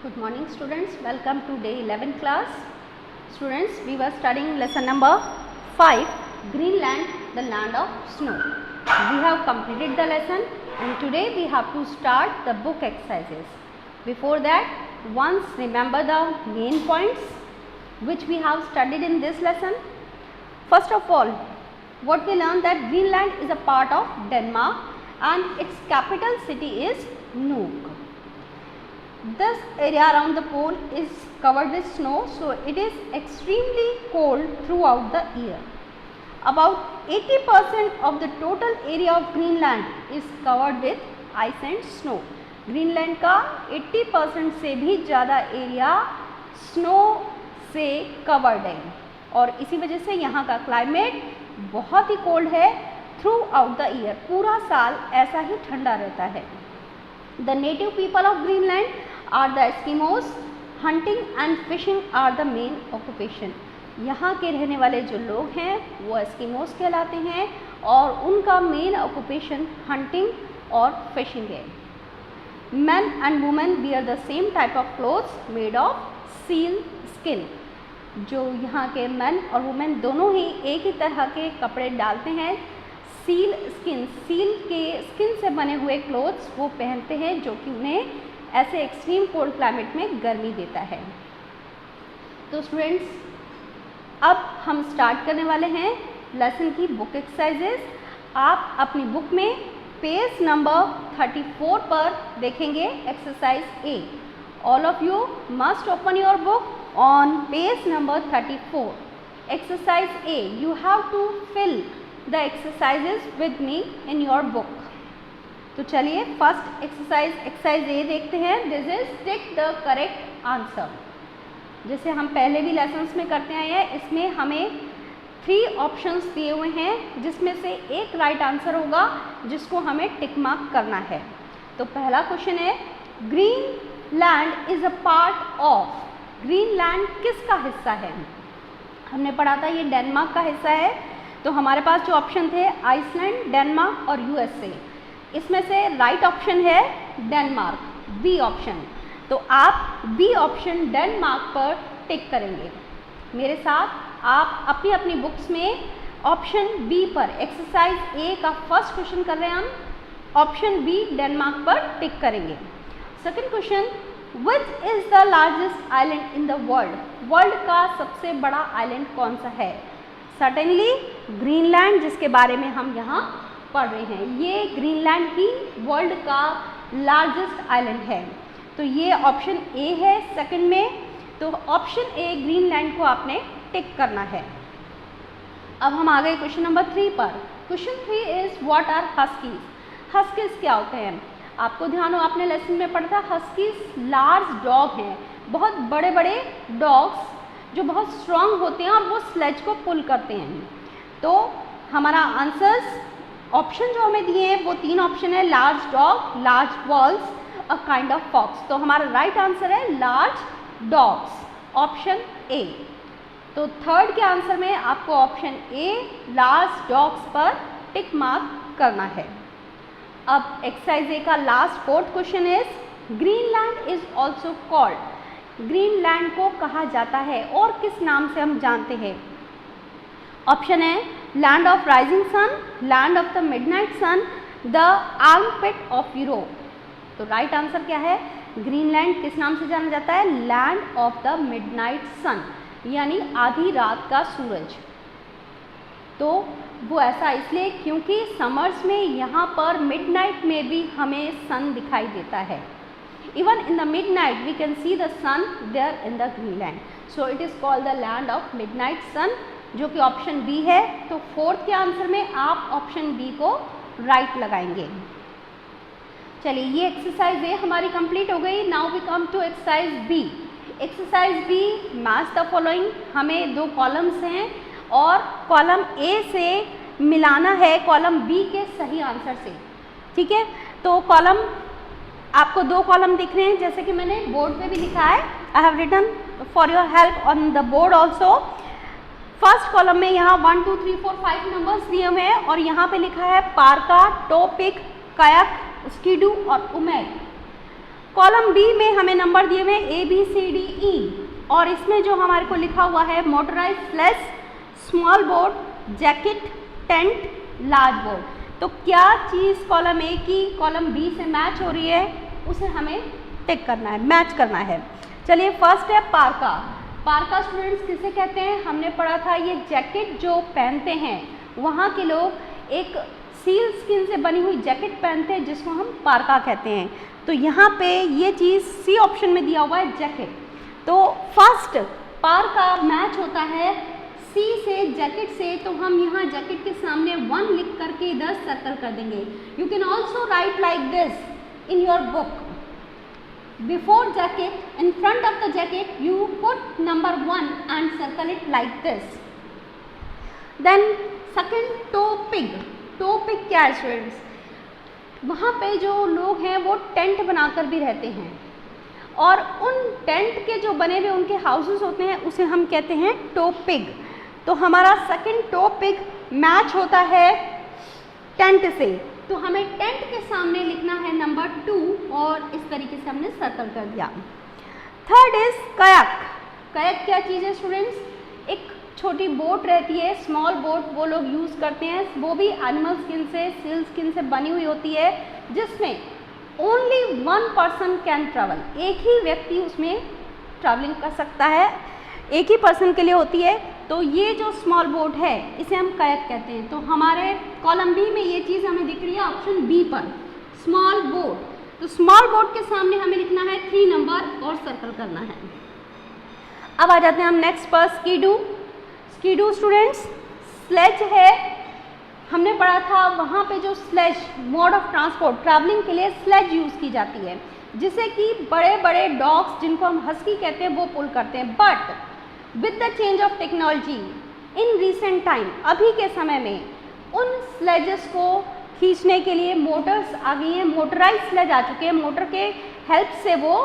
Good morning students, welcome to day 11 class. Students, we were studying lesson number 5, Greenland, the land of snow. We have completed the lesson and today we have to start the book exercises. Before that, once remember the main points which we have studied in this lesson. First of all, what we learned that Greenland is a part of Denmark and its capital city is Nuuk. This area around the pole is covered with snow, so it is extremely cold throughout the year. About 80% of the total area of Greenland is covered with ice and snow. Greenland का 80% से भी ज़्यादा area snow से covered है और इसी वजह से यहाँ का क्लाइमेट बहुत ही कोल्ड है थ्रू आउट द ईयर. पूरा साल ऐसा ही ठंडा रहता है. The native people of Greenland are the Eskimos. Hunting and fishing are the main occupation. यहाँ के रहने वाले जो लोग हैं वो एस्किमोस कहलाते हैं और उनका मेन ऑक्यूपेशन हंटिंग और फिशिंग है. Men and women wear the same type of clothes made of seal skin. जो यहाँ के men और women दोनों ही एक ही तरह के कपड़े डालते हैं. सील स्किन, सील के स्किन से बने हुए क्लोथ्स वो पहनते हैं जो कि उन्हें ऐसे एक्सट्रीम कोल्ड क्लाइमेट में गर्मी देता है. तो स्टूडेंट्स, अब हम स्टार्ट करने वाले हैं लेसन की बुक एक्सरसाइजेस. आप अपनी बुक में पेज नंबर 34 पर देखेंगे exercise A. All of you must open your book on page number 34. Exercise A, you have to fill the exercises with me in your book. तो चलिए first exercise ए देखते हैं. This is tick the correct answer. जैसे हम पहले भी lessons में करते आए हैं, इसमें हमें 3 ऑप्शंस दिए हुए हैं जिसमें से एक राइट आंसर होगा जिसको हमें टिक मार्क करना है. तो पहला क्वेश्चन है, Greenland is a part of. Greenland किसका हिस्सा है? हमने पढ़ा था ये डेनमार्क का हिस्सा है. तो हमारे पास जो ऑप्शन थे आइसलैंड, डेनमार्क और यूएसए. इसमें से राइट ऑप्शन है डेनमार्क, बी ऑप्शन. तो आप बी ऑप्शन डेनमार्क पर टिक करेंगे. मेरे साथ आप अपनी अपनी बुक्स में ऑप्शन बी पर, एक्सरसाइज ए का फर्स्ट क्वेश्चन कर रहे हैं हम, ऑप्शन बी डेनमार्क पर टिक करेंगे. Second question, which is the largest island in the world. World का सबसे बड़ा आइलैंड कौन सा है? सर्टेनली ग्रीनलैंड, जिसके बारे में हम यहाँ पढ़ रहे हैं. ये ग्रीनलैंड ही वर्ल्ड का लार्जेस्ट आइलैंड है. तो ये ऑप्शन ए है सेकंड में. तो ऑप्शन ए ग्रीनलैंड को आपने टिक करना है. अब हम आ गए क्वेश्चन नंबर 3 पर. Question 3 is what are huskies. Huskies क्या होते हैं? आपको ध्यान हो, आपने लेसन में पढ़ा था हस्कीज लार्ज डॉग हैं, बहुत बड़े बड़े डॉग्स जो बहुत स्ट्रांग होते हैं और वो स्लेज को पुल करते हैं. तो हमारा आंसर्स ऑप्शन जो हमें दिए हैं वो 3 ऑप्शन है, large dog, large wolves, a kind of fox. तो हमारा राइट आंसर है लार्ज डॉग्स, ऑप्शन ए. तो थर्ड के आंसर में आपको ऑप्शन ए लार्ज डॉग्स पर टिक मार्क करना है. अब एक्सरसाइज ए का last fourth question is, Greenland is also called. Greenland को कहा जाता है और किस नाम से हम जानते हैं? ऑप्शन है land of rising sun, land of the midnight sun, the armpit of Europe. तो राइट आंसर क्या है? ग्रीनलैंड किस नाम से जाना जाता है? Land of the midnight sun, यानी आधी रात का सूरज. तो वो ऐसा इसलिए क्योंकि समर्स में यहाँ पर मिडनाइट में भी हमें सन दिखाई देता है. Even in the midnight we can see the sun there in the Greenland. So it is called the land of midnight sun, जो कि ऑप्शन बी है. तो फोर्थ के आंसर में आप ऑप्शन बी को राइट लगाएंगे. चलिए, ये एक्सरसाइज ए हमारी कंप्लीट हो गई. Now we come to exercise B. Exercise B, match the following. हमें 2 कॉलम्स हैं और कॉलम ए से मिलाना है कॉलम बी के सही आंसर से. ठीक है, तो कॉलम आपको 2 कॉलम दिख रहे हैं जैसे कि मैंने बोर्ड पे भी लिखा है. I have written for your help on the board also. First column में यहाँ 1 2 3 4 5 नंबर्स दिए हुए हैं और यहाँ पे लिखा है पार्का, टोपिक, काyak, स्कीडू और उमेर. कॉलम बी में हमें नंबर दिए हुए A B C D E और इसमें जो हमारे को लिखा हुआ है motorised sledge, small boat, jacket, tent, large boat. तो क्या चीज़ कॉलम ए की कॉलम बी से मैच हो रही है उसे हमें टिक करना है, मैच करना है। चलिए फर्स्ट है पार्का। पार्का स्टूडेंट्स किसे कहते हैं? हमने पढ़ा था ये जैकेट जो पहनते हैं वहाँ के लोग एक सील स्किन से बनी हुई जैकेट पहनते हैं जिसको हम पार्का कहते हैं। तो यहाँ पे ये चीज़ सी ऑप्शन में दिया हुआ है जैकेट। तो फर्स्ट पार्का मैच होता है सी से, जैकेट से। तो हम यहाँ जैकेट के सामने 1 लिख करके इधर सर्कल कर देंगे। You can also right like this in your book. Before jacket, in front of the jacket, you put number 1 and circle it like this. Then second, toe pig. Toe pig क्या है students? वहाँ पे जो लोग हैं वो tent बनाकर भी रहते हैं और उन टेंट के जो बने हुए उनके हाउसेस होते हैं उसे हम कहते हैं टो पिग। तो हमारा सेकंड टो पिग मैच होता है टेंट से। तो हमें टेंट के सामने लिखना है नंबर 2 और इस तरीके से हमने सर्कल कर दिया। Third is kayak. कयाक क्या चीज़ है स्टूडेंट्स? एक छोटी बोट रहती है, स्मॉल बोट, वो लोग यूज़ करते हैं। वो भी एनिमल स्किन से, सील स्किन से बनी हुई होती है जिसमें ओनली 1 पर्सन कैन ट्रैवल। एक ही व्यक्ति उसमें ट्रैवलिंग कर सकता है, एक ही पर्सन के लिए होती है। तो ये जो स्मॉल बोट है इसे हम कयाक कहते हैं। तो हमारे कॉलम बी में ये चीज़ हमें दिख रही है ऑप्शन बी पर, स्मॉल बोट। तो स्मॉल बोट के सामने हमें लिखना है 3 नंबर और सर्कल करना है। अब आ जाते हैं हम नेक्स्ट पर, स्कीडू। स्कीडू स्टूडेंट्स स्लेज है। हमने पढ़ा था वहाँ पे जो sledge mode of transport, travelling के लिए स्लेज यूज़ की जाती है जिसे कि बड़े बड़े डॉग्स जिनको हम हस्की कहते हैं वो पुल करते हैं। But with the change of technology in recent time, अभी के समय में उन स्लेजेस को खींचने के लिए मोटर्स आ गई हैं, मोटराइज स्लेज आ चुके हैं, मोटर के हेल्प से वो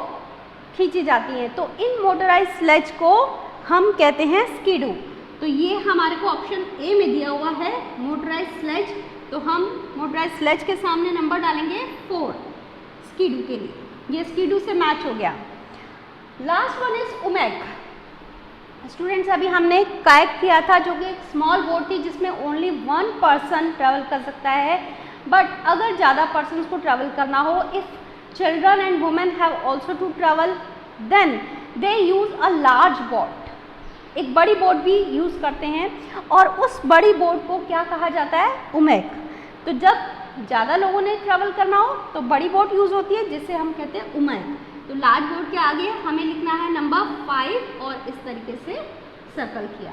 खींची जाती हैं। तो इन मोटराइज स्लेज को हम कहते हैं स्कीडू। तो ये हमारे को ऑप्शन ए में दिया हुआ है मोटराइज स्लेज। तो हम मोटराइज स्लेज के सामने नंबर डालेंगे 4 स्कीडू के लिए। ये स्कीडू से मैच हो गया। Last one is umiak. Students अभी हमने कायक किया था जो कि एक स्मॉल बोट थी जिसमें ओनली 1 पर्सन ट्रैवल कर सकता है। बट अगर ज़्यादा पर्सन को ट्रैवल करना हो, if children and women have also to travel, then they use a large boat. एक बड़ी बोट भी यूज़ करते हैं और उस बड़ी बोट को क्या कहा जाता है? उमैक। तो जब ज़्यादा लोगों ने ट्रैवल करना हो तो बड़ी बोट यूज़ होती है जिसे हम कहते हैं उमैक। तो लार्ज बोट के आगे हमें लिखना है नंबर 5 और इस तरीके से सर्कल किया।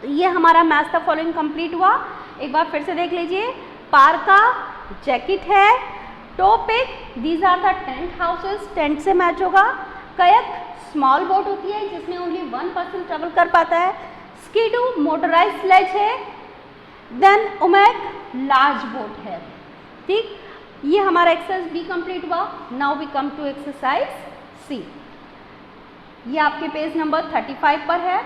तो ये हमारा मैच द फॉलोइंग कंप्लीट हुआ। एक बार फिर से देख लीजिए। पार्का जैकेट है, tupik these are the tent houses, tent से मैच होगा। कयक स्मॉल बोट होती है जिसमें ओनली 1 पर्सन ट्रेवल कर पाता है। स्कीडू मोटराइज स्लेज है। देन उमैक लार्ज बोट है। ठीक, ये हमारा एक्सरसाइज बी कंप्लीट हुआ। Now we come to exercise C. ये आपके पेज नंबर 35 पर है।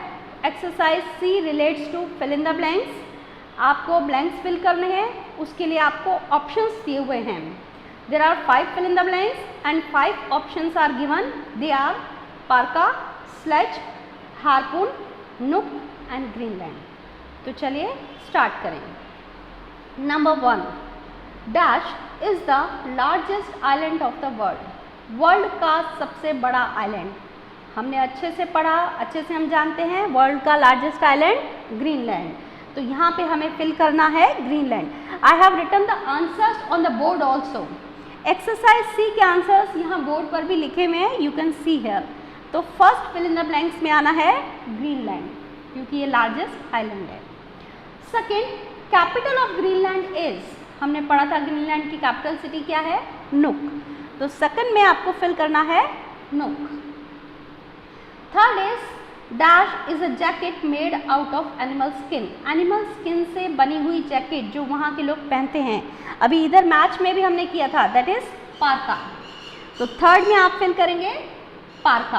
Exercise C relates to fill in the blanks. आपको ब्लैंक्स फिल करने हैं, उसके लिए आपको ऑप्शंस दिए हुए हैं। There are 5 fill in the blanks and 5 options are given. They are parka, sledge, harpoon, नुक एंड ग्रीनलैंड। तो चलिए स्टार्ट करें। Number 1, dash is the largest island of the world. World का सबसे बड़ा आइलैंड हमने अच्छे से पढ़ा, अच्छे से हम जानते हैं। वर्ल्ड का लार्जेस्ट आइलैंड ग्रीनलैंड। तो यहाँ पे हमें फिल करना है Greenland. I have written the answers on the board also. Exercise C के आंसर्स यहाँ बोर्ड पर भी लिखे हुए हैं, यू कैन सी हियर। तो first fill in the blanks में आना है ग्रीनलैंड क्योंकि ये लार्जेस्ट आइलैंड है। Second, capital of Greenland is, हमने पढ़ा था ग्रीनलैंड की कैपिटल सिटी क्या है? नुक। तो सेकंड में आपको फिल करना है नुक। Third is dash is a jacket made out of animal skin. Animal skin से बनी हुई जैकेट जो वहाँ के लोग पहनते हैं। अभी इधर मैच में भी हमने किया था, दैट इज पार्का। तो थर्ड में आप फिल करेंगे पार्का।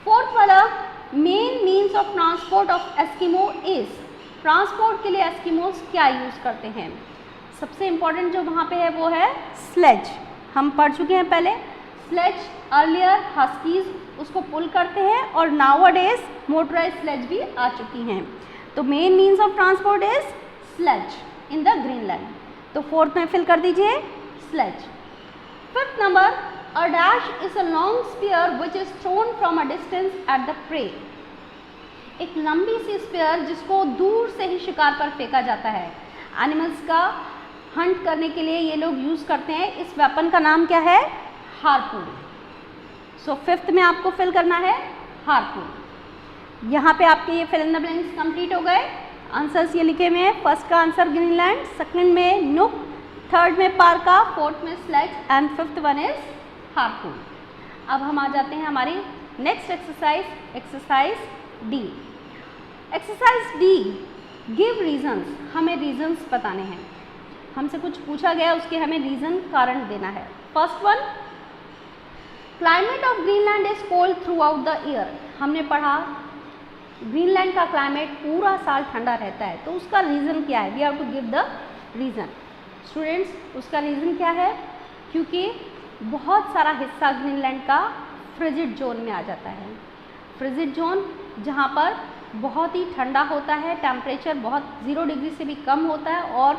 फोर्थ वाला, main means of transport of Eskimo is. Transport के लिए एस्किमोस क्या यूज़ करते हैं? सबसे इम्पॉर्टेंट जो वहाँ पे है वो है स्लेज। हम पढ़ चुके हैं पहले। स्लेज अर्लियर हस्कीज उसको पुल करते हैं और नाउअडेज मोटराइज स्लेज भी आ चुकी हैं। तो main means of transport is sledge in the Greenland. तो फोर्थ में फिल कर दीजिए sledge. Fifth number, a dash is a long spear which is thrown from a distance at the prey. एक लंबी सी स्पीयर जिसको दूर से ही शिकार पर फेंका जाता है। एनिमल्स का हंट करने के लिए ये लोग यूज करते हैं। इस वेपन का नाम क्या है? हार्पून। सो फिफ्थ में आपको फिल करना है हार्पून। यहाँ पे आपके ये fill in the blanks complete हो गए। आंसर्स ये लिखे हुए हैं। फर्स्ट का आंसर ग्रीनलैंड, सेकंड में नुक, थर्ड में पार्का, फोर्थ में sledge and fifth one is harpoon. अब हम आ जाते हैं हमारी next exercise, exercise D. Exercise D, give reasons. हमें रीजंस बताने हैं। हमसे कुछ पूछा गया, उसके हमें रीजन, कारण देना है। First one, climate of Greenland is cold throughout the year. हमने पढ़ा ग्रीनलैंड का क्लाइमेट पूरा साल ठंडा रहता है, तो उसका रीज़न क्या है? We have to give the reason. Students, उसका रीज़न क्या है? क्योंकि बहुत सारा हिस्सा ग्रीनलैंड का फ्रिजिड जोन में आ जाता है। फ्रिजिड जोन जहाँ पर बहुत ही ठंडा होता है, टेम्परेचर बहुत 0 डिग्री से भी कम होता है और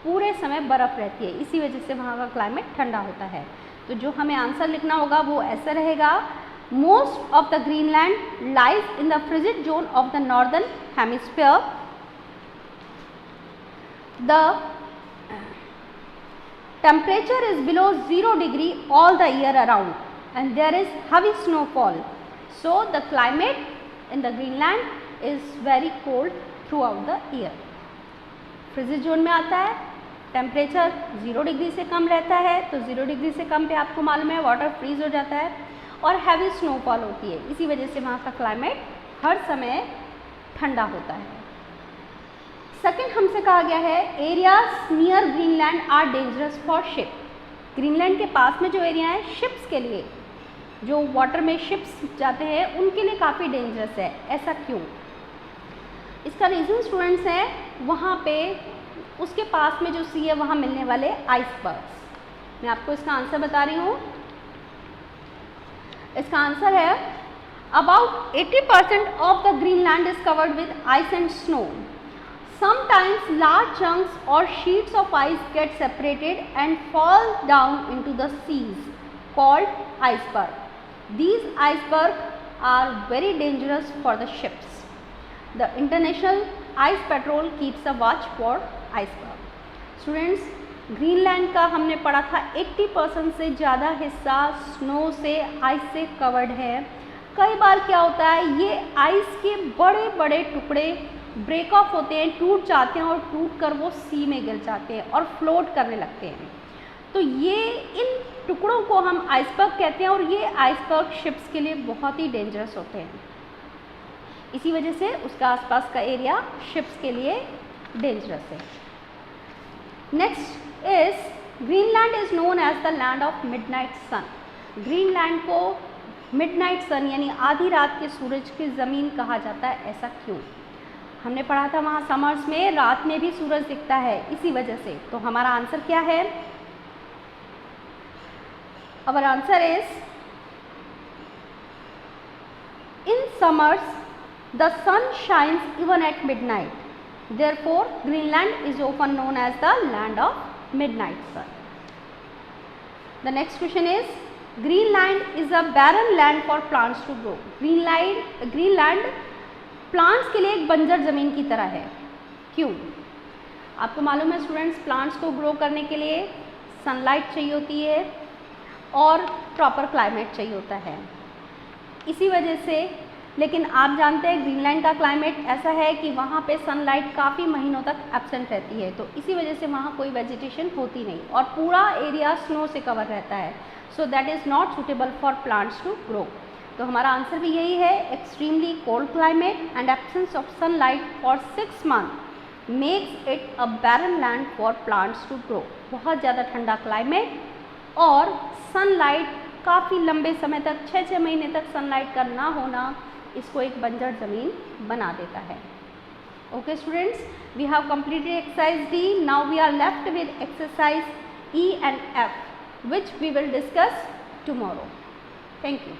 पूरे समय बर्फ़ रहती है। इसी वजह से वहाँ का क्लाइमेट ठंडा होता है। तो जो हमें आंसर लिखना होगा वो ऐसा रहेगा, most of the Greenland lies in the frigid zone of the northern hemisphere. The temperature is below 0 degree all the year around and there is heavy snowfall. So the climate in the Greenland is very cold throughout the year. Frigid zone में आता है, temperature 0 degree से कम रहता है, तो 0 degree से कम पे आपको मालूम है वाटर फ्रीज हो जाता है और हैवी स्नोफॉल होती है। इसी वजह से वहाँ का क्लाइमेट हर समय ठंडा होता है। सेकंड हमसे कहा गया है, areas near Greenland are dangerous for ship. Greenland के पास में जो एरिया है शिप्स के लिए, जो वाटर में शिप्स जाते हैं उनके लिए काफ़ी डेंजरस है। ऐसा क्यों? इसका रीज़न स्टूडेंट्स है, वहाँ पे उसके पास में जो सी है वहाँ मिलने वाले आइसबर्ग्स। मैं आपको इसका आंसर बता रही हूँ। इसका आंसर है, about 80% of the Greenland is covered with ice and snow. Sometimes large chunks और sheets of ice get separated and fall down into the seas called iceberg. These iceberg are very dangerous for the ships. The international ice patrol keeps a watch for iceberg. Students, Greenland का हमने पढ़ा था 80% से ज़्यादा हिस्सा snow से, ice से covered है। कई बार क्या होता है, ये आइस के बड़े बड़े टुकड़े ब्रेक ऑफ होते हैं, टूट जाते हैं और टूट कर वो सी में गिर जाते हैं और फ्लोट करने लगते हैं। तो ये इन टुकड़ों को हम आइसबर्ग कहते हैं और ये आइसबर्ग शिप्स के लिए बहुत ही डेंजरस होते हैं। इसी वजह से उसका आसपास का एरिया शिप्स के लिए डेंजरस है। Next is Greenland is known as the land of midnight sun. Greenland को मिडनाइट सन यानी आधी रात के सूरज की ज़मीन कहा जाता है। ऐसा क्यों? हमने पढ़ा था वहाँ समर्स में रात में भी सूरज दिखता है, इसी वजह से। तो हमारा आंसर क्या है? Our answer is, in summers the sun shines even at midnight. Therefore, Greenland is often known as the land of midnight sun. The next question is, Greenland is a barren land for plants to grow. Greenland plants के लिए एक बंजर ज़मीन की तरह है। क्यों? आपको मालूम है स्टूडेंट्स, प्लांट्स को ग्रो करने के लिए सनलाइट चाहिए होती है और प्रॉपर क्लाइमेट चाहिए होता है। इसी वजह से, लेकिन आप जानते हैं ग्रीनलैंड का क्लाइमेट ऐसा है कि वहाँ पे सनलाइट काफ़ी महीनों तक एब्सेंट रहती है, तो इसी वजह से वहाँ कोई वेजिटेशन होती नहीं और पूरा एरिया स्नो से कवर रहता है। So that is not suitable for plants to grow. तो हमारा आंसर भी यही है, extremely cold climate and absence of sunlight for 6 months makes it a barren land for plants to grow. बहुत ज़्यादा ठंडा क्लाइमेट और सनलाइट काफ़ी लंबे समय तक, 6-6 महीने तक सनलाइट का ना होना इसको एक बंजर ज़मीन बना देता है। Okay students, we have completed exercise D. Now we are left with exercise E and F. which we will discuss tomorrow. Thank you.